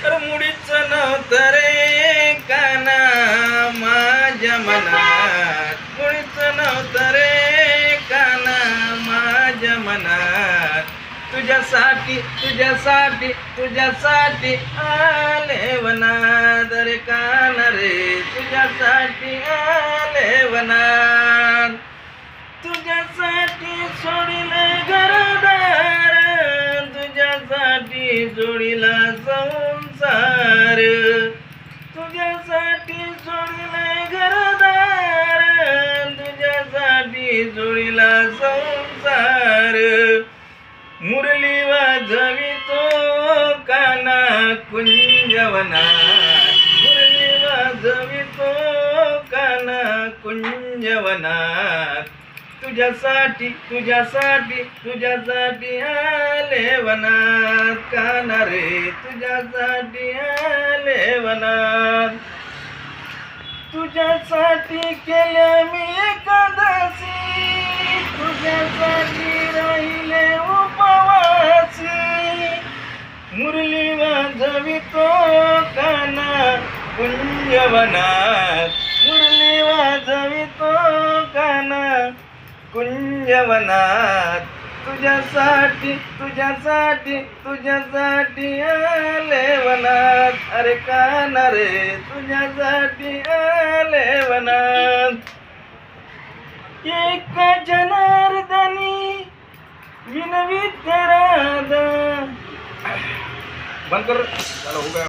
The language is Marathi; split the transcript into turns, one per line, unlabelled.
तर मुळीच नव्हतं रे काना माझ्या मनात, मुळीच नव्हतं रे काना माझ्या मनात. तुझ्यासाठी तुझ्यासाठी तुझ्यासाठी आले वनात रे काना रे, तुझ्यासाठी आले वनात. तुझ्यासाठी सोडिले घरदार, तुझ्यासाठी जोडीला संसार. तुझ्यासाठी सोडिले घरदार, तुझ्यासाठी जोडीला संसार. मुरली वाजवितो काना कुंजवनात, मुरली वाजवितो काना कुंजवनात. तुझ्यासाठी तुझ्यासाठी तुझ्यासाठी आले वनात काना रे, तुझ्यासाठी आले वनात. तुझ्यासाठी केले मी एकादशी, तुझ्यासाठी राहिले उपवासी. मुरली वाजवितो काना कुंजवनात, मुरली वाजवितो काना कुंजवनात. तुझ्यासाठी तुझ्यासाठी तुझ्यासाठी आले वनात अरे काना रे, तुझ्यासाठी आले वनात. एक जनार्दनी विनवित राधा. बंद कर, चला हो गया.